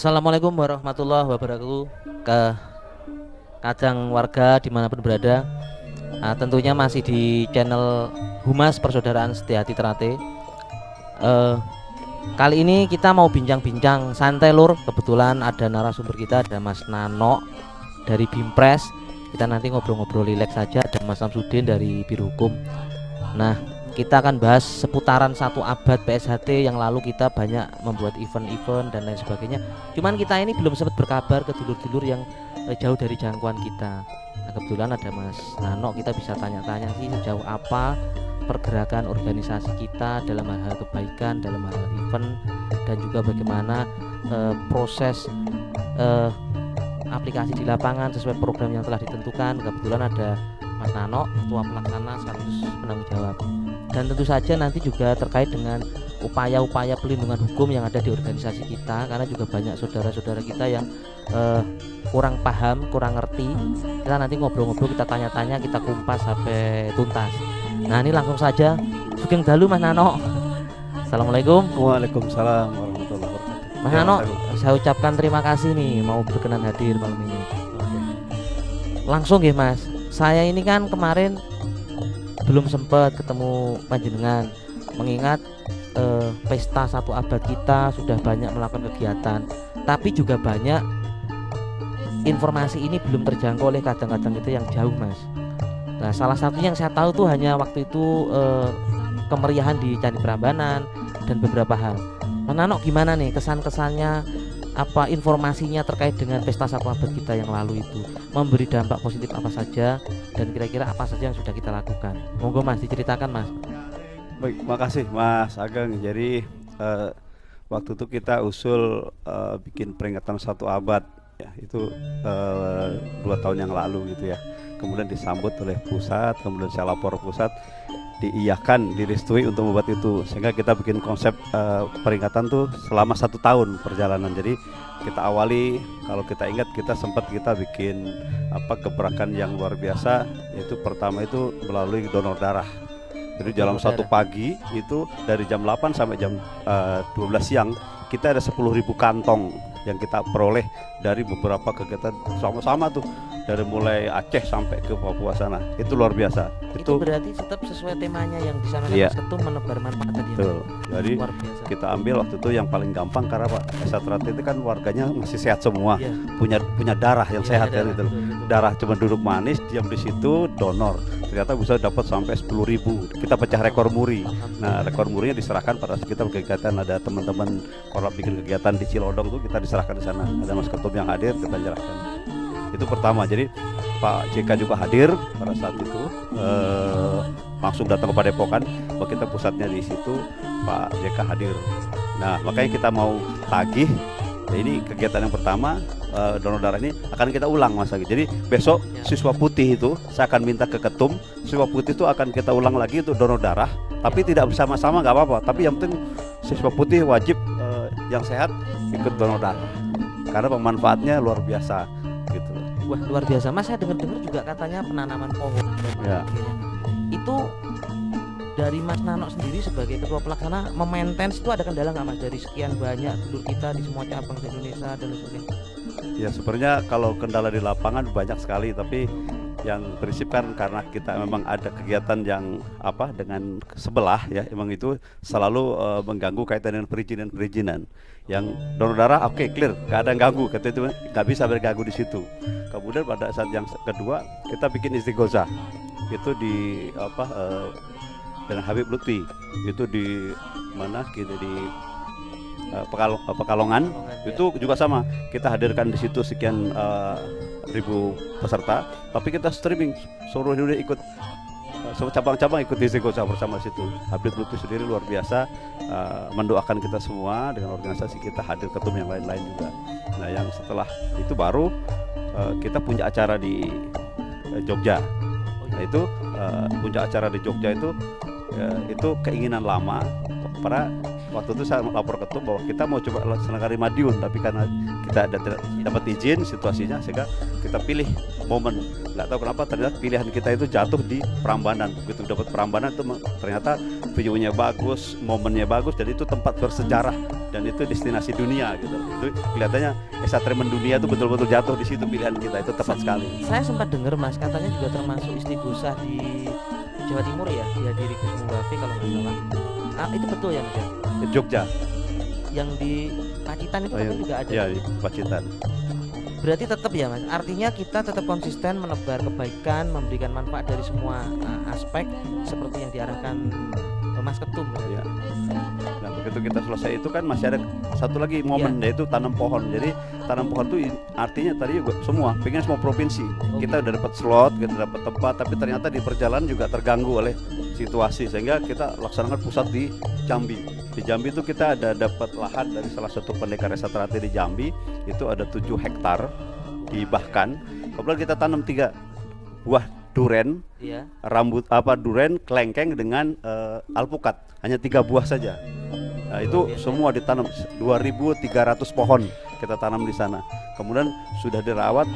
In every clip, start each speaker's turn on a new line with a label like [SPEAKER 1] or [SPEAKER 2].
[SPEAKER 1] Assalamualaikum warahmatullahi wabarakatuh. Ke kadang warga dimanapun berada, tentunya masih di channel Humas Persaudaraan Setiati Terate. Kali ini kita mau bincang-bincang santai lur. Kebetulan ada narasumber kita, ada Mas Nano dari Bimpres. Kita nanti ngobrol-ngobrol rileks saja. Ada Mas Samsudin dari Biro Hukum. Nah, kita akan bahas seputaran 1 abad PSHT yang lalu. Kita banyak membuat event-event dan lain sebagainya. Cuman kita ini belum sempat berkabar ke dulur-dulur yang jauh dari jangkauan kita. Nah, kebetulan ada Mas Nano, kita bisa tanya-tanya sih sejauh apa pergerakan organisasi kita dalam hal kebaikan, dalam hal event, dan juga bagaimana proses aplikasi di lapangan sesuai program yang telah ditentukan. Kebetulan ada Mas Nano, ketua pelaksana sekaligus penanggung jawab. Dan tentu saja nanti juga terkait dengan upaya-upaya pelindungan hukum yang ada di organisasi kita, karena juga banyak saudara-saudara kita yang kurang paham, kurang ngerti. Kita nanti ngobrol-ngobrol, kita tanya-tanya, kita kumpas sampai tuntas. Nah, ini langsung saja Sugeng Dalu Mas Nano. Assalamualaikum.
[SPEAKER 2] Waalaikumsalam warahmatullahi wabarakatuh.
[SPEAKER 1] Mas Nano, saya ucapkan terima kasih nih mau berkenan hadir malam ini. Langsung ya Mas, saya ini kan kemarin belum sempat ketemu panjenengan, mengingat pesta 1 abad kita sudah banyak melakukan kegiatan, tapi juga banyak informasi ini belum terjangkau oleh kadang-kadang itu yang jauh Mas. Nah, salah satunya yang saya tahu tuh hanya waktu itu kemeriahan di Candi Prambanan dan beberapa hal. Mas Nano, gimana nih kesan-kesannya, apa informasinya terkait dengan pesta 1 abad kita yang lalu itu, memberi dampak positif apa saja, dan kira-kira apa saja yang sudah kita lakukan? Monggo Mas, diceritakan Mas.
[SPEAKER 2] Baik, makasih Mas Ageng. Jadi waktu itu kita usul bikin peringatan 1 abad ya, itu 2 tahun yang lalu gitu ya. Kemudian disambut oleh pusat, kemudian saya lapor pusat, diiyakan, direstui untuk membuat itu, sehingga kita bikin konsep peringatan tuh selama 1 tahun perjalanan. Jadi kita awali, kalau kita ingat, kita sempat bikin gebrakan yang luar biasa, yaitu pertama itu melalui donor darah. Jadi dalam 1 pagi itu dari jam 8 sampai jam 12 siang kita ada 10.000 kantong yang kita peroleh dari beberapa kegiatan sama-sama tuh, dari mulai Aceh sampai ke Papua sana. Itu luar biasa.
[SPEAKER 1] Itu berarti tetap sesuai temanya yang disampaikan
[SPEAKER 2] iya.
[SPEAKER 1] Mas Ketum, menebar manfaat tadi.
[SPEAKER 2] Jadi
[SPEAKER 1] luar biasa.
[SPEAKER 2] Kita ambil waktu itu yang paling gampang, karena Pak Desa Terate itu kan warganya masih sehat semua,
[SPEAKER 1] iya.
[SPEAKER 2] punya darah yang sehat kan gitu.
[SPEAKER 1] Betul.
[SPEAKER 2] Darah cuma duduk manis, diam di situ, donor. Ternyata bisa dapat sampai 10.000. Kita pecah rekor muri. Nah, rekor murinya diserahkan pada saat kita kegiatan, ada teman-teman korlap bikin kegiatan di Cilodong tuh, kita diserahkan di sana. Ada Mas Ketum yang hadir, kita serahkan. Itu pertama. Jadi Pak JK juga hadir pada saat itu, langsung datang ke Padepokan, bahwa kita pusatnya di situ, Pak JK hadir. Nah, makanya kita mau tagih. Ini kegiatan yang pertama, donor darah ini akan kita ulang Mas Agi. Jadi besok siswa putih itu saya akan minta ke Ketum, siswa putih itu akan kita ulang lagi untuk donor darah, tapi tidak bersama-sama nggak apa-apa. Tapi yang penting siswa putih wajib yang sehat ikut donor darah, karena pemanfaatnya luar biasa gitu.
[SPEAKER 1] Wah, luar biasa Mas. Saya dengar-dengar juga katanya penanaman pohon
[SPEAKER 2] ya.
[SPEAKER 1] Itu dari Mas Nano sendiri sebagai ketua pelaksana memaintain itu ada kendala nggak Mas, dari sekian banyak dulur kita di semua cabang di Indonesia dan sebagainya?
[SPEAKER 2] Ya, sebenarnya kalau kendala di lapangan banyak sekali, tapi yang prinsip kan karena kita memang ada kegiatan yang dengan sebelah ya, emang itu selalu mengganggu kaitan dengan perizinan. Yang donor darah oke, clear, gak ada yang ganggu, kata itu nggak bisa berganggu di situ. Kemudian pada saat yang kedua kita bikin istighosah, itu di dengan Habib Lutfi, itu di mana gitu, di Pekalongan, itu juga sama, kita hadirkan di situ sekian ribu peserta, tapi kita streaming, seluruh Indonesia ikut, semua cabang-cabang ikut istighosah bersama situ. Habib Lutfi sendiri luar biasa, mendoakan kita semua, dengan organisasi kita hadir, ketum yang lain-lain juga. Nah, yang setelah itu baru kita punya acara di Jogja. Nah, itu punya acara di Jogja itu keinginan lama. Pada waktu itu saya lapor Ketum bahwa kita mau coba laksanakan di Madiun, tapi karena kita tidak dapat izin situasinya, sehingga kita pilih momen. Nggak tahu kenapa ternyata pilihan kita itu jatuh di Prambanan. Begitu dapat Prambanan itu ternyata view-nya bagus, momennya bagus, dan itu tempat bersejarah dan itu destinasi dunia gitu. Itu kelihatannya Exatreme mendunia itu betul-betul jatuh di situ pilihan kita, itu tepat sekali.
[SPEAKER 1] Saya sempat dengar Mas, katanya juga termasuk istighosah di Jawa Timur ya, dihadiri Gus Muwafi kalau nggak salah. Itu betul ya Mas ya?
[SPEAKER 2] Ke Jogja,
[SPEAKER 1] Yang di Pacitan itu
[SPEAKER 2] iya.
[SPEAKER 1] kan juga ada.
[SPEAKER 2] Ya di Pacitan.
[SPEAKER 1] Berarti tetap ya Mas, artinya kita tetap konsisten menebar kebaikan, memberikan manfaat dari semua aspek seperti yang diarahkan Mas Ketum berarti.
[SPEAKER 2] Ya. Nah begitu kita selesai itu kan masih ada satu lagi momen, yaitu tanam pohon. Jadi tanam pohon itu artinya tadi juga semua, pengen semua provinsi. Kita udah dapat slot, kita dapat tempat, tapi ternyata di perjalanan juga terganggu oleh situasi, sehingga kita laksanakan pusat di Jambi. Di Jambi itu kita ada dapat lahan dari salah satu pendekar Esatrate di Jambi, itu ada 7 hektar dibahkan. Kemudian kita tanam 3 buah duren,
[SPEAKER 1] Iya.
[SPEAKER 2] duren kelengkeng dengan alpukat, hanya 3 buah saja. Nah, itu semua ditanam 2.300 pohon kita tanam di sana. Kemudian sudah dirawat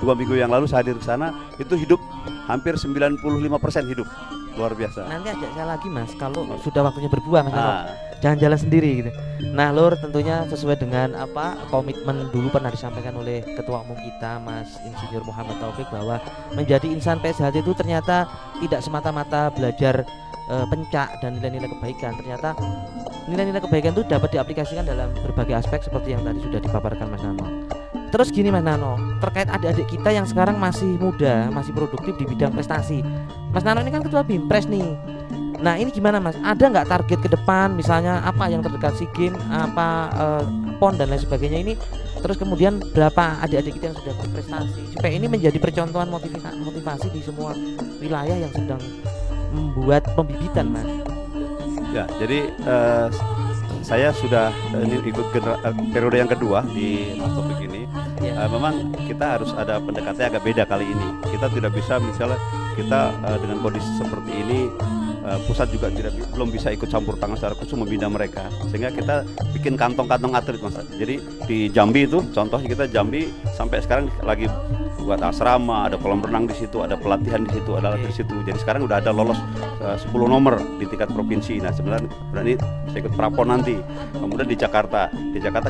[SPEAKER 2] 2 minggu yang lalu saya hadir ke sana, itu hidup hampir 95% hidup. Luar biasa.
[SPEAKER 1] Nanti ajak saya lagi Mas kalau sudah waktunya berbuah Mas.
[SPEAKER 2] Ah,
[SPEAKER 1] Jangan jalan sendiri gitu. Nah, Lur, tentunya sesuai dengan komitmen dulu pernah disampaikan oleh Ketua Umum kita Mas Insinyur Muhammad Taufik, bahwa menjadi insan PSHT itu ternyata tidak semata-mata belajar pencak dan nilai-nilai kebaikan. Ternyata nilai-nilai kebaikan itu dapat diaplikasikan dalam berbagai aspek seperti yang tadi sudah dipaparkan Mas Nano. Terus gini Mas Nano, terkait adik-adik kita yang sekarang masih muda, masih produktif di bidang prestasi. Mas Nano ini kan ketua BIMPRES nih. Nah ini gimana Mas? Ada nggak target ke depan, misalnya apa yang terdekat SEA Games, PON dan lain sebagainya ini? Terus kemudian berapa adik-adik kita yang sudah berprestasi supaya ini menjadi percontohan motivasi di semua wilayah yang sedang membuat pembibitan Mas?
[SPEAKER 2] ya, jadi saya sudah ini ikut periode yang kedua di Mas Taufik ini.
[SPEAKER 1] Ya.
[SPEAKER 2] Memang kita harus ada pendekatannya agak beda kali ini. Kita tidak bisa misalnya kita dengan kondisi seperti ini, pusat juga belum bisa ikut campur tangan secara khusus membina mereka, sehingga kita bikin kantong-kantong atlet Mas. Jadi di Jambi itu contohnya, kita Jambi sampai sekarang lagi buat asrama, ada kolam renang di situ, ada pelatihan di situ, ada alat di situ. Jadi sekarang udah ada lolos 10 nomor di tingkat provinsi. Nah sebenarnya berani bisa ikut prapon nanti. Kemudian di Jakarta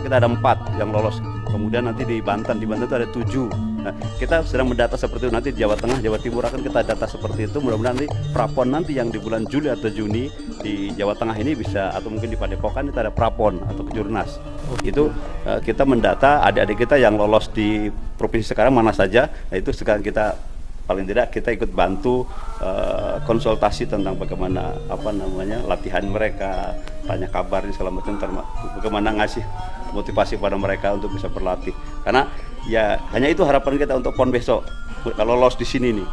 [SPEAKER 2] kita ada 4 yang lolos. Kemudian nanti di Banten itu ada 7. Nah, kita sedang mendata seperti itu. Nanti di Jawa Tengah, Jawa Timur akan kita data seperti itu. Mudah-mudahan nanti prapon nanti yang di bulan Juli atau Juni di Jawa Tengah ini bisa, atau mungkin di Padepokan itu ada prapon atau kejurnas. Itu kita mendata adik-adik kita yang lolos di provinsi sekarang mana saja. Nah itu sekarang kita paling tidak kita ikut bantu konsultasi tentang bagaimana latihan mereka, tanya kabar segala macam, bagaimana ngasih motivasi pada mereka untuk bisa berlatih. Karena ya hanya itu harapan kita untuk PON besok. Kalau lolos di sini nih,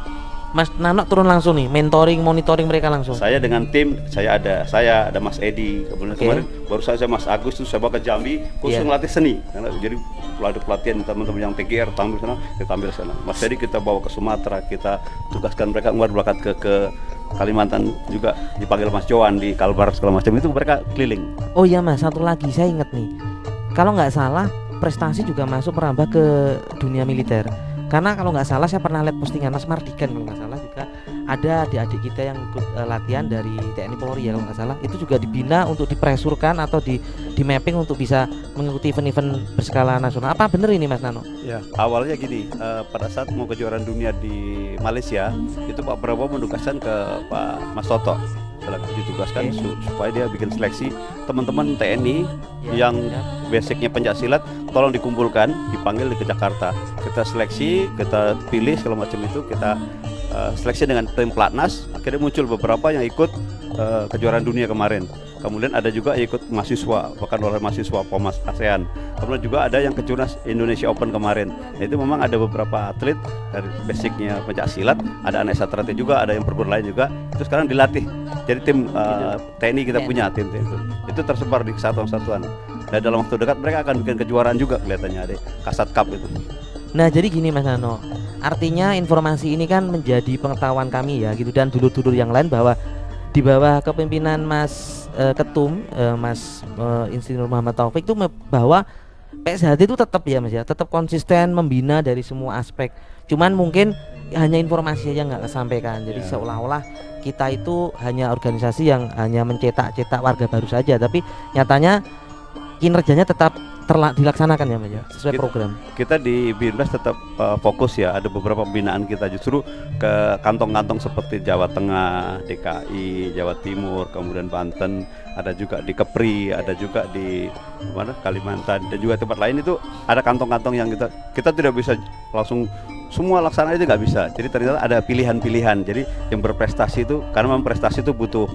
[SPEAKER 1] Mas Nano turun langsung nih, monitoring mereka langsung.
[SPEAKER 2] saya dengan tim, saya ada Mas Edi, kemudian kemarin baru saja Mas Agus itu saya bawa ke Jambi khusus ngelatih seni. Karena jadi ada pelatihan teman-teman yang TGR tampil sana, kita tampil sana. Mas Edi kita bawa ke Sumatera, kita tugaskan mereka berangkat ke Kalimantan juga, dipanggil Mas Joan di Kalbar segala macam, itu mereka keliling.
[SPEAKER 1] Oh iya Mas, satu lagi saya ingat nih, kalau nggak salah prestasi juga masuk merambah ke dunia militer. Karena kalau nggak salah saya pernah lihat postingan Mas Mardikan, kalau nggak salah juga ada adik-adik kita yang ikut latihan dari TNI Polri ya kalau nggak salah, itu juga dibina untuk dipresurkan atau di mapping untuk bisa mengikuti event-event berskala nasional. Apa bener ini Mas Nano?
[SPEAKER 2] Ya, awalnya gini, pada saat mau kejuaraan dunia di Malaysia, itu Pak Prabowo menugaskan ke Pak Mas Toto, ditugaskan supaya dia bikin seleksi teman-teman TNI yang basicnya pencaksilat, tolong dikumpulkan, dipanggil ke Jakarta, kita seleksi, kita pilih segala macam itu, kita seleksi dengan tim Platnas. Akhirnya muncul beberapa yang ikut kejuaraan dunia kemarin. Kemudian ada juga yang ikut mahasiswa, bahkan oleh mahasiswa Pomas ASEAN. Kemudian juga ada yang ke Jurnas Indonesia Open kemarin. Nah, itu memang ada beberapa atlet dari basicnya pencaksilat, ada anak Esatrate juga, ada yang perguruan lain juga. Itu sekarang dilatih. Jadi tim TNI kita punya tim itu tersebar di kesatuan-kesatuan. Dan dalam waktu dekat mereka akan bikin kejuaraan juga kelihatannya, ada Kasat Cup itu.
[SPEAKER 1] Nah jadi gini Mas Nano, artinya informasi ini kan menjadi pengetahuan kami ya gitu, dan dulur-dulur yang lain bahwa di bawah kepemimpinan Mas Ketum, Mas Insinyur Muhammad Taufik itu bahwa PSHT itu tetap ya Mas ya, tetap konsisten membina dari semua aspek. Cuman mungkin hanya informasi aja nggak kesampaikan. Jadi seolah-olah kita itu hanya organisasi yang hanya mencetak warga baru saja, tapi nyatanya kinerjanya tetap dilaksanakan ya Mas ya, sesuai
[SPEAKER 2] Kita-
[SPEAKER 1] program.
[SPEAKER 2] Kita di Binpres tetap fokus ya, ada beberapa pembinaan kita justru ke kantong-kantong seperti Jawa Tengah, DKI, Jawa Timur, kemudian Banten, ada juga di Kepri, ada juga di mana Kalimantan dan juga tempat lain. Itu ada kantong-kantong yang kita tidak bisa langsung semua laksana, itu nggak bisa. Jadi ternyata ada pilihan-pilihan. Jadi yang berprestasi itu, karena memang prestasi itu butuh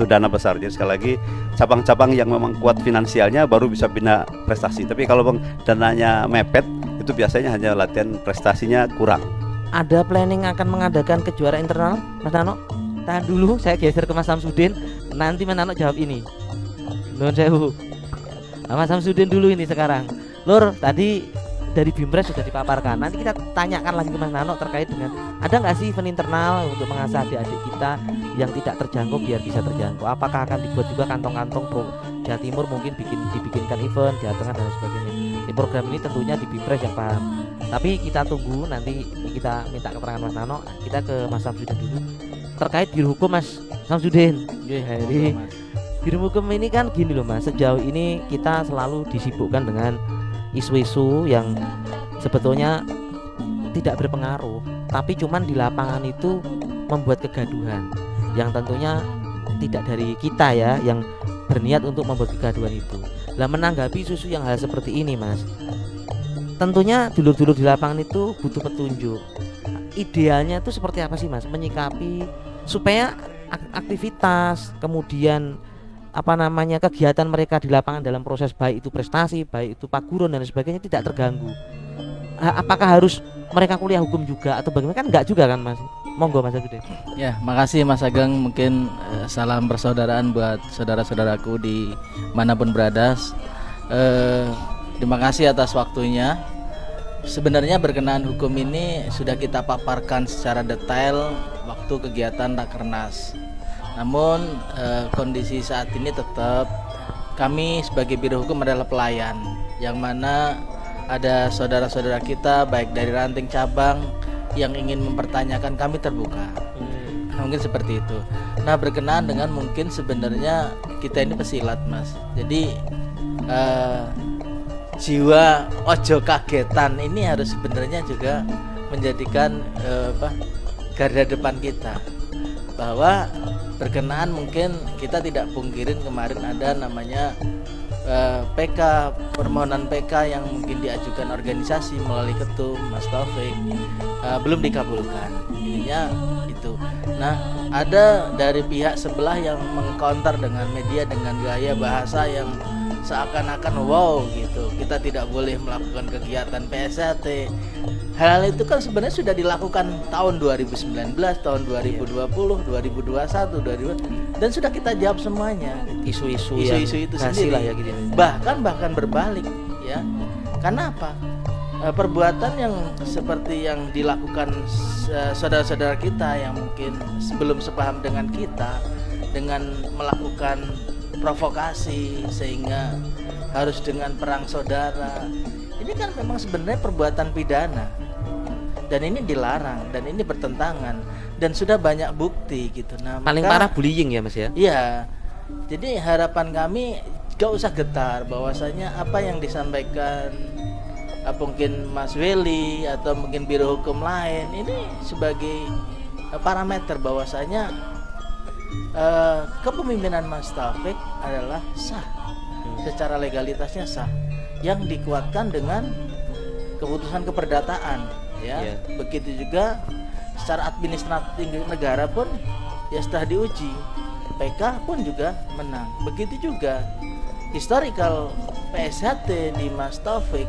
[SPEAKER 2] dana besar. Jadi sekali lagi cabang-cabang yang memang kuat finansialnya baru bisa bina prestasi. Tapi kalau bang dananya mepet, itu biasanya hanya latihan, prestasinya kurang.
[SPEAKER 1] Ada planning akan mengadakan kejuaraan internal Mas Nano? Tahan dulu, saya geser ke Mas Samsudin. Nanti Mas Nano jawab ini. Nuhun sewu. Nah, Mas Samsudin dulu ini sekarang. Lur, tadi dari Binpres sudah dipaparkan. Nanti kita tanyakan lagi ke Mas Nano terkait dengan ada nggak sih event internal untuk mengasah adik-adik kita yang tidak terjangkau biar bisa terjangkau. Apakah akan dibuat juga kantong-kantong pro Jawa Timur, mungkin dibikinkan event, Jawa Tengah dan sebagainya. Di program ini tentunya di Binpres yang paham. Tapi kita tunggu, nanti kita minta keterangan Mas Nano. Kita ke Mas Samsudin dulu terkait biro hukum Mas Samsudin. Jadi biro hukum ini kan gini loh Mas, sejauh ini kita selalu disibukkan dengan isu-isu yang sebetulnya tidak berpengaruh, tapi cuman di lapangan itu membuat kegaduhan yang tentunya tidak dari kita ya, yang berniat untuk membuat kegaduhan itu. Lah menanggapi isu yang hal seperti ini Mas, tentunya dulur-dulur di lapangan itu butuh petunjuk. Idealnya itu seperti apa sih Mas menyikapi supaya aktivitas kemudian kegiatan mereka di lapangan dalam proses baik itu prestasi, baik itu paguron dan sebagainya tidak terganggu. Apakah harus mereka kuliah hukum juga atau bagaimana? Kan enggak juga kan Mas. Monggo Mas Agede.
[SPEAKER 3] Ya, makasih Mas Ageng. Mungkin salam persaudaraan buat saudara-saudaraku di manapun berada. Terima kasih atas waktunya. Sebenarnya berkenaan hukum ini sudah kita paparkan secara detail waktu kegiatan Rakernas. Namun kondisi saat ini tetap kami sebagai Biro Hukum adalah pelayan, yang mana ada saudara-saudara kita baik dari ranting cabang yang ingin mempertanyakan, kami terbuka. Mungkin seperti itu. Nah, berkenaan dengan mungkin sebenarnya kita ini pesilat Mas. Jadi jiwa ojo kagetan ini harus sebenarnya juga menjadikan garda depan kita, bahwa berkenaan mungkin kita tidak pungkirin kemarin ada namanya PK, permohonan PK yang mungkin diajukan organisasi melalui ketum Mas Taufik belum dikabulkan. Ininya itu. Nah, ada dari pihak sebelah yang mengcounter dengan media dengan gaya bahasa yang seakan-akan wow gitu, kita tidak boleh melakukan kegiatan PSHT. Hal itu kan sebenarnya sudah dilakukan tahun 2019, tahun 2020, 2021, dan sudah kita jawab semuanya.
[SPEAKER 1] Isu-isu
[SPEAKER 3] itu sendiri
[SPEAKER 1] lah ya gitu.
[SPEAKER 3] Bahkan berbalik ya. Karena apa? Perbuatan yang seperti yang dilakukan saudara-saudara kita yang mungkin sebelum sepaham dengan kita, dengan melakukan provokasi sehingga harus dengan perang saudara, ini kan memang sebenarnya perbuatan pidana dan ini dilarang dan ini bertentangan dan sudah banyak bukti gitu. Nah,
[SPEAKER 1] Paling parah bullying ya Mas ya.
[SPEAKER 3] Iya. Jadi harapan kami gak usah getar bahwasanya apa yang disampaikan mungkin Mas Weli atau mungkin biro hukum lain ini sebagai parameter bahwasanya kepemimpinan Mas Taufik adalah sah, secara legalitasnya sah, yang dikuatkan dengan keputusan keperdataan ya. Begitu juga secara administratif negara pun ya setelah diuji, PK pun juga menang. Begitu juga historical PSHT di Mas Taufik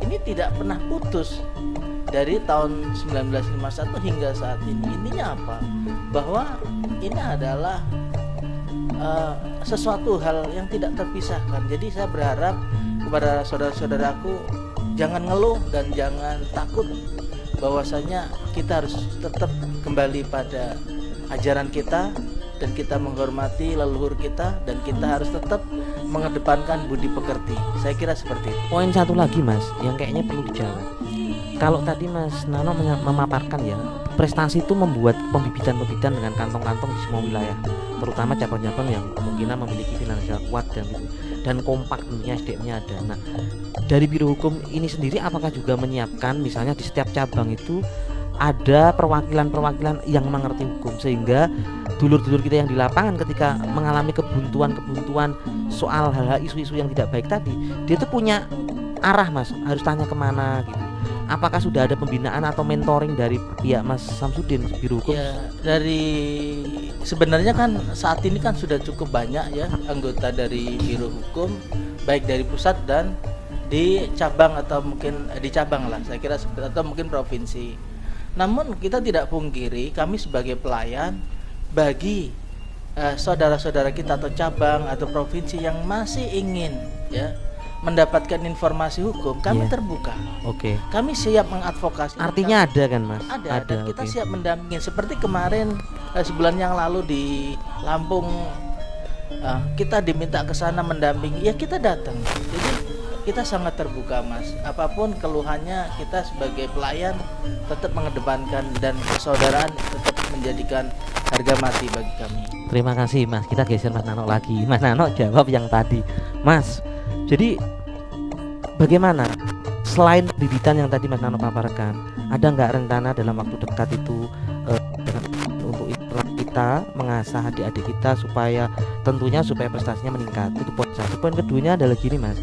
[SPEAKER 3] ini tidak pernah putus dari tahun 1951 hingga saat ini. Intinya apa? Bahwa ini adalah sesuatu hal yang tidak terpisahkan. Jadi saya berharap kepada saudara-saudaraku jangan ngeluh dan jangan takut, bahwasanya kita harus tetap kembali pada ajaran kita dan kita menghormati leluhur kita dan kita harus tetap mengedepankan budi pekerti. Saya kira seperti itu.
[SPEAKER 1] Poin satu lagi Mas yang kayaknya perlu dijawab. Kalau tadi Mas Nano memaparkan ya prestasi itu membuat pembibitan-pembibitan dengan kantong-kantong di semua wilayah, terutama cabang-cabang yang kemungkinan memiliki finansial kuat dan kompak tentunya SDM-nya ada. Nah, dari Biro Hukum ini sendiri apakah juga menyiapkan misalnya di setiap cabang itu ada perwakilan-perwakilan yang mengerti hukum, sehingga dulur-dulur kita yang di lapangan ketika mengalami kebuntuan soal hal-hal isu-isu yang tidak baik tadi, dia tuh punya arah, Mas, harus tanya kemana gitu. Apakah sudah ada pembinaan atau mentoring dari pihak Mas Samsudin Biro Hukum?
[SPEAKER 3] Ya, dari sebenarnya kan saat ini kan sudah cukup banyak ya anggota dari Biro Hukum, baik dari pusat dan di cabang atau mungkin di cabang lah, saya kira atau mungkin provinsi. Namun kita tidak pungkiri kami sebagai pelayan bagi saudara-saudara kita atau cabang atau provinsi yang masih ingin ya mendapatkan informasi hukum, kami terbuka.
[SPEAKER 1] Oke.
[SPEAKER 3] Kami siap mengadvokasi.
[SPEAKER 1] Artinya ada kan, Mas?
[SPEAKER 3] Ada. Dan kita siap mendampingi. Seperti kemarin sebulan yang lalu di Lampung, kita diminta ke sana mendampingi. Ya kita datang. Jadi kita sangat terbuka, Mas. Apapun keluhannya, kita sebagai pelayan tetap mengedepankan dan persaudaraan tetap menjadikan harga mati bagi kami.
[SPEAKER 1] Terima kasih, Mas. Kita geser Mas Nano lagi. Mas Nano jawab yang tadi, Mas. Jadi bagaimana selain pembibitan yang tadi Mas Nano paparkan, ada nggak rencana dalam waktu dekat itu untuk kita mengasah adik-adik kita supaya prestasinya meningkat? Itu poin satu. Poin keduanya adalah gini, Mas.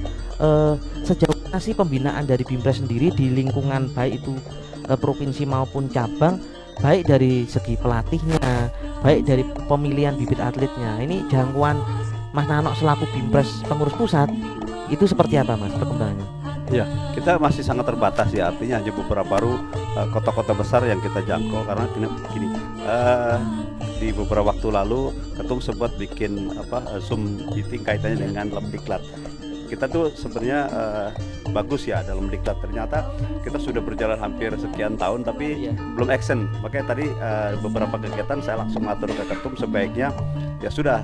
[SPEAKER 1] Sejauh mana sih pembinaan dari BIMPRES sendiri di lingkungan baik itu provinsi maupun cabang, baik dari segi pelatihnya, baik dari pemilihan bibit atletnya. Ini jangkauan Mas Nano selaku BIMPRES pengurus pusat itu seperti apa, Mas, perkembangannya?
[SPEAKER 2] Iya, kita masih sangat terbatas ya, artinya hanya beberapa baru kota-kota besar yang kita jangkau, karena gini, di beberapa waktu lalu Ketum sempat bikin Zoom meeting kaitannya dengan Lemdiklat. Kita tuh sebenarnya bagus ya dalam diklat, ternyata kita sudah berjalan hampir sekian tahun tapi belum action. Makanya tadi beberapa kegiatan saya langsung ngatur ke Ketum, sebaiknya ya sudah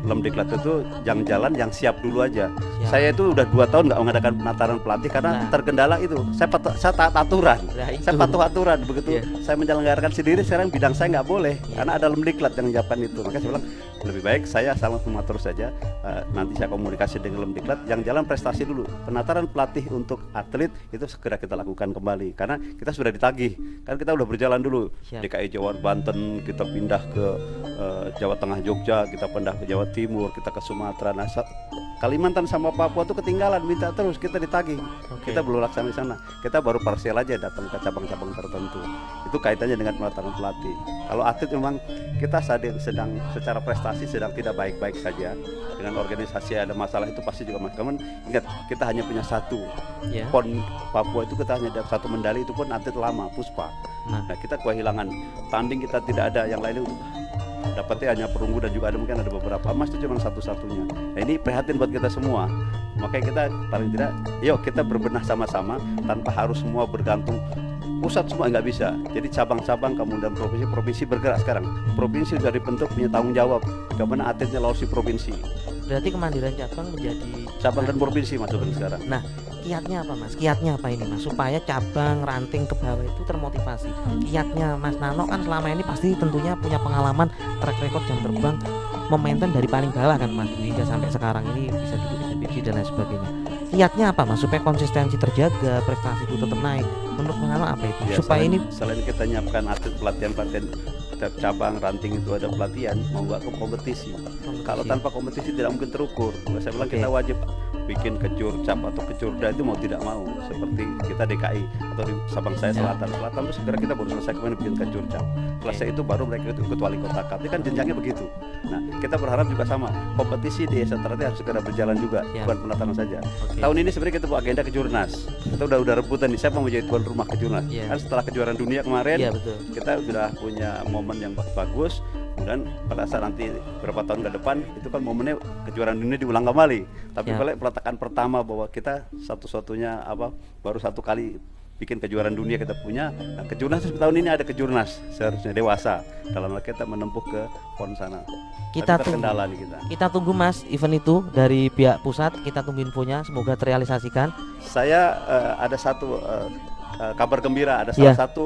[SPEAKER 2] Lemdiklat itu yang jalan yang siap dulu aja. Saya itu udah 2 tahun nggak mengadakan penataran pelatih karena terkendala itu. Saya taat aturan, saya patuh aturan. Begitu saya menyelenggarakan sendiri, sekarang bidang saya nggak boleh karena ada Lemdiklat yang menyiapkan itu. Makanya saya bilang lebih baik saya langsung mengatur saja. Nanti saya komunikasi dengan Lemdiklat, yang jalan prestasi dulu. Penataran pelatih untuk atlet itu segera kita lakukan kembali karena kita sudah ditagih. Kan kita udah berjalan dulu. DKI Jawa, Banten, kita pindah ke Jawa Tengah, Jogja, kita pindah ke Jawa Timur, kita ke Sumatera. Nah, Kalimantan sama Papua tuh ketinggalan, minta terus, kita ditagih. Kita belum laksana di sana. Kita baru parsial aja datang ke cabang-cabang tertentu. Itu kaitannya dengan penataran pelatih. Kalau atlet memang kita sedang secara prestasi sedang tidak baik-baik saja. Dengan organisasi ada masalah itu pasti juga mas. Ingat, kita hanya punya satu PON Papua itu, kita hanya dapat 1 medali, itu pun atlet lama Puspa. Nah, kita kehilangan tanding, kita tidak ada yang lainnya dapatnya hanya perunggu, dan juga ada mungkin ada beberapa emas, itu cuma satu-satunya. Nah, ini prihatin buat kita semua. Makanya kita paling tidak, yuk kita berbenah sama-sama tanpa harus semua bergantung pusat semua, nggak bisa. Jadi cabang-cabang kemudian provinsi bergerak sekarang. Provinsi sudah dibentuk punya tanggung jawab bagaimana atletnya lolos di provinsi.
[SPEAKER 1] Berarti kemandirian cabang menjadi
[SPEAKER 2] cabang dan provinsi masukkan sekarang.
[SPEAKER 1] Nah, kiatnya apa, Mas? Kiatnya apa ini, Mas? Supaya cabang ranting ke bawah itu termotivasi. Kiatnya Mas Nano kan selama ini pasti tentunya punya pengalaman track record jam terbang memaintain dari paling bawah kan, Mas, hingga sampai sekarang ini bisa duduk di PBC dan lain sebagainya. Kiatnya apa, Mas, supaya konsistensi terjaga, prestasi itu tetap naik? Menurut Mas Nano apa itu?
[SPEAKER 2] Ya,
[SPEAKER 1] supaya
[SPEAKER 2] selain kita nyiapkan atlet pelatihan setiap cabang ranting itu ada pelatihan, mau nggak ke kompetisi. Kalau tanpa kompetisi tidak mungkin terukur. Saya bilang kita wajib bikin kejurcap atau kejurda itu mau tidak mau, seperti kita DKI atau di Sabang saya Selatan itu segera kita baru selesai kemarin bikin kejurcap. Selesai itu baru mereka itu ikut wali kota cup. Ini kan jenjangnya begitu. Nah, kita berharap juga sama, kompetisi di Esentrate harus segera berjalan juga, bukan penataran saja. Tahun ini sebenarnya kita buat agenda kejurnas. Kita udah rebutan nih siapa mau jadi tuan rumah kejurnas. Kan setelah kejuaraan dunia kemarin, kita sudah punya momen yang bagus. Kemudian pada saat nanti beberapa tahun ke depan itu kan momennya kejuaraan dunia diulang kembali. Tapi peletakan pertama bahwa kita satu-satunya baru 1 kali bikin kejuaraan dunia kita punya. Nah, kejurnas tahun ini ada kejurnas seharusnya dewasa dalam hal kita menempuh ke PON sana.
[SPEAKER 1] Kita tunggu Mas event itu dari pihak pusat, kita tunggu infonya, semoga terrealisasikan.
[SPEAKER 2] Saya ada satu kabar gembira, ada
[SPEAKER 1] Iya.
[SPEAKER 2] salah satu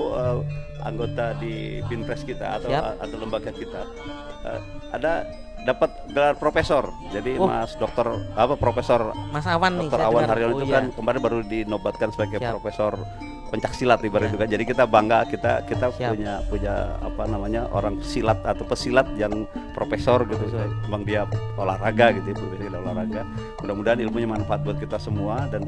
[SPEAKER 2] anggota di Binpres kita atau lembaga kita ada dapat gelar profesor. Jadi Mas Dokter Profesor
[SPEAKER 1] Mas Awan nih,
[SPEAKER 2] Dr.
[SPEAKER 1] saya
[SPEAKER 2] Awan
[SPEAKER 1] dengar.
[SPEAKER 2] Haryono
[SPEAKER 1] Oh,
[SPEAKER 2] itu
[SPEAKER 1] iya.
[SPEAKER 2] kan kemarin baru dinobatkan sebagai
[SPEAKER 1] Siap.
[SPEAKER 2] profesor pencaksilat ibarat
[SPEAKER 1] Ya.
[SPEAKER 2] juga. Jadi kita bangga kita
[SPEAKER 1] Siap.
[SPEAKER 2] punya apa namanya orang silat atau pesilat yang profesor gitu.
[SPEAKER 1] Profesor.
[SPEAKER 2] Emang dia olahraga gitu, ya, olahraga. Mudah-mudahan ilmunya manfaat buat kita semua dan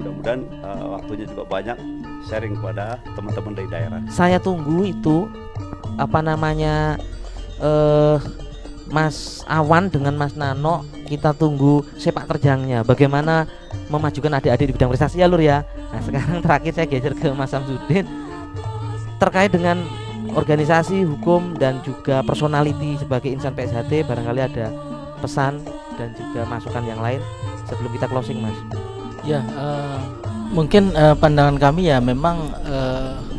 [SPEAKER 2] mudah-mudahan waktunya juga banyak sharing kepada teman-teman dari daerah.
[SPEAKER 1] Saya tunggu itu apa namanya Mas Awan dengan Mas Nano, kita tunggu sepak terjangnya bagaimana memajukan adik-adik di bidang prestasi ya Lur ya. Nah sekarang terakhir saya geser ke Mas Samsudin terkait dengan organisasi, hukum dan juga personality sebagai insan PSHT, barangkali ada pesan dan juga masukan yang lain sebelum kita closing Mas.
[SPEAKER 3] Ya, mungkin pandangan kami ya memang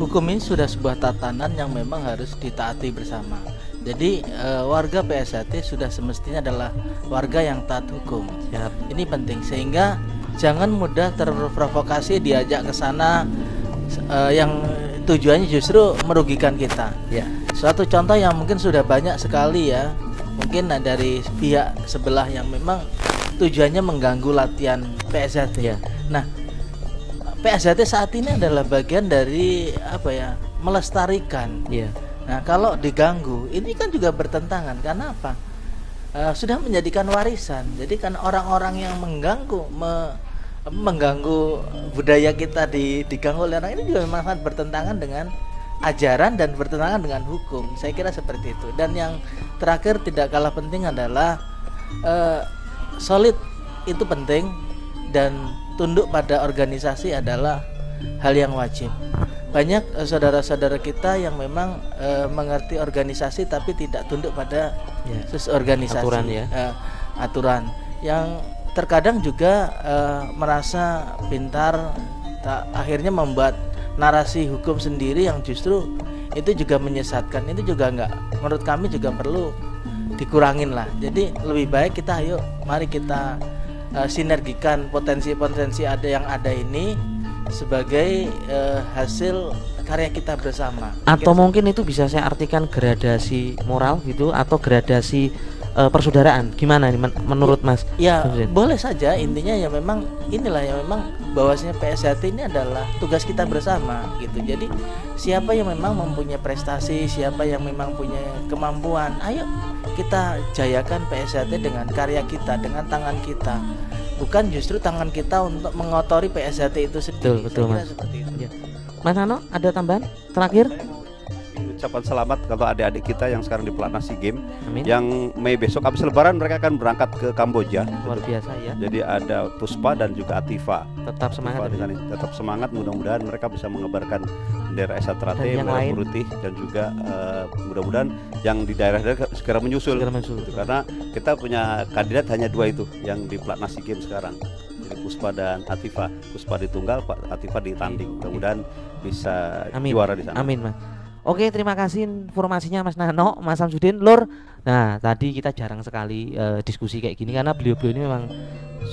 [SPEAKER 3] hukum ini sudah sebuah tatanan yang memang harus ditaati bersama. Jadi warga PSHT sudah semestinya adalah warga yang taat hukum.
[SPEAKER 1] Siap.
[SPEAKER 3] Ini penting sehingga jangan mudah terprovokasi diajak ke sana yang tujuannya justru merugikan kita.
[SPEAKER 1] Ya.
[SPEAKER 3] Suatu contoh yang mungkin sudah banyak sekali ya, mungkin dari pihak sebelah yang memang tujuannya mengganggu latihan PSHT.
[SPEAKER 1] Ya.
[SPEAKER 3] Nah, PSHT saat ini adalah bagian dari apa ya, melestarikan.
[SPEAKER 1] Iya.
[SPEAKER 3] Nah, kalau diganggu, ini kan juga bertentangan. Karena apa? Sudah menjadikan warisan. Jadi kan orang-orang yang mengganggu budaya kita diganggu oleh orang ini juga memang sangat bertentangan dengan ajaran dan bertentangan dengan hukum. Saya kira seperti itu. Dan yang terakhir tidak kalah penting adalah solid itu penting dan tunduk pada organisasi adalah hal yang wajib. Banyak saudara-saudara kita yang memang mengerti organisasi tapi tidak tunduk pada organisasi,
[SPEAKER 1] Aturan ya.
[SPEAKER 3] Aturan yang terkadang juga merasa pintar, akhirnya membuat narasi hukum sendiri yang justru itu juga menyesatkan. Itu juga menurut kami juga perlu dikurangin lah. Jadi lebih baik kita mari kita sinergikan potensi-potensi yang ada ini sebagai hasil karya kita bersama.
[SPEAKER 1] Atau mungkin itu bisa saya artikan gradasi moral gitu atau gradasi persaudaraan. Gimana nih menurut Mas?
[SPEAKER 3] Ya
[SPEAKER 1] Samsudin?
[SPEAKER 3] boleh saja, intinya ya memang inilah ya memang bahwasanya PSHT ini adalah tugas kita bersama gitu. Jadi siapa yang memang mempunyai prestasi, siapa yang memang punya kemampuan, ayo kita jayakan PSHT dengan karya kita, dengan tangan kita. Bukan justru tangan kita untuk mengotori PSHT itu sendiri.
[SPEAKER 1] Betul,
[SPEAKER 3] Saya kira
[SPEAKER 1] Mas.
[SPEAKER 3] seperti itu.
[SPEAKER 1] Ya. Mas Nano, ada tambahan terakhir?
[SPEAKER 2] Ucapan selamat kalau adik-adik kita yang sekarang di pelatnas SEA Games.
[SPEAKER 1] Amin.
[SPEAKER 2] Yang Mei besok habis lebaran mereka akan berangkat ke Kamboja.
[SPEAKER 1] Luar biasa ya.
[SPEAKER 2] Jadi ada Puspa dan juga Atifa.
[SPEAKER 1] Tetap semangat.
[SPEAKER 2] Puspa dengan tetap semangat, mudah-mudahan mereka bisa mengabarkan bendera Esa Trate,
[SPEAKER 1] Dan yang
[SPEAKER 2] bendera
[SPEAKER 1] lain.
[SPEAKER 2] putih dan juga mudah-mudahan yang di daerah-daerah segera menyusul.
[SPEAKER 1] Segera menyusul.
[SPEAKER 2] Gitu. Karena kita punya kandidat hanya 2 itu yang di pelatnas SEA Games sekarang. Jadi Puspa dan Atifa. Puspa di tunggal, Atifa di tanding. Mudah-mudahan bisa
[SPEAKER 1] Amin.
[SPEAKER 2] juara di sana.
[SPEAKER 1] Amin Mas. Oke, terima kasih informasinya Mas Nano, Mas Samsudin, Lur. Nah, tadi kita jarang sekali diskusi kayak gini karena beliau-beliau ini memang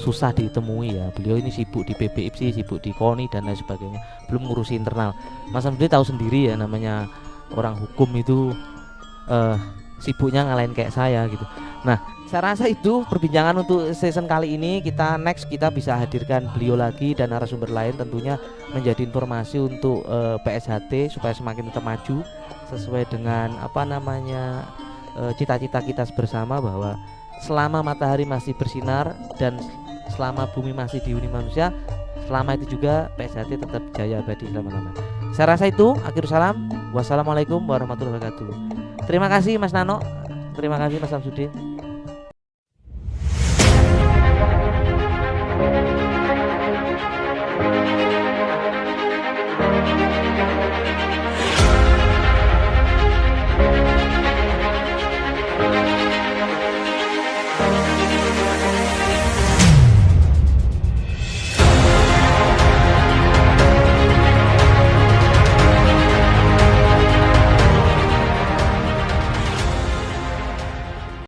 [SPEAKER 1] susah ditemui ya. Beliau ini sibuk di PBIPSI, sibuk di KONI dan lain sebagainya, belum ngurusi internal. Mas Samsudin tahu sendiri ya, namanya orang hukum itu sibuknya ngalahin kayak saya gitu. Nah, saya rasa itu perbincangan untuk season kali ini. Kita bisa hadirkan beliau lagi dan narasumber lain, tentunya menjadi informasi untuk PSHT supaya semakin tetap maju sesuai dengan apa namanya cita-cita kita bersama, bahwa selama matahari masih bersinar dan selama bumi masih dihuni manusia, selama itu juga PSHT tetap jaya abadi selama-lamanya. Saya rasa itu. Akhir salam. Wassalamualaikum warahmatullahi wabarakatuh. Terima kasih Mas Nano. Terima kasih Mas Samsudin.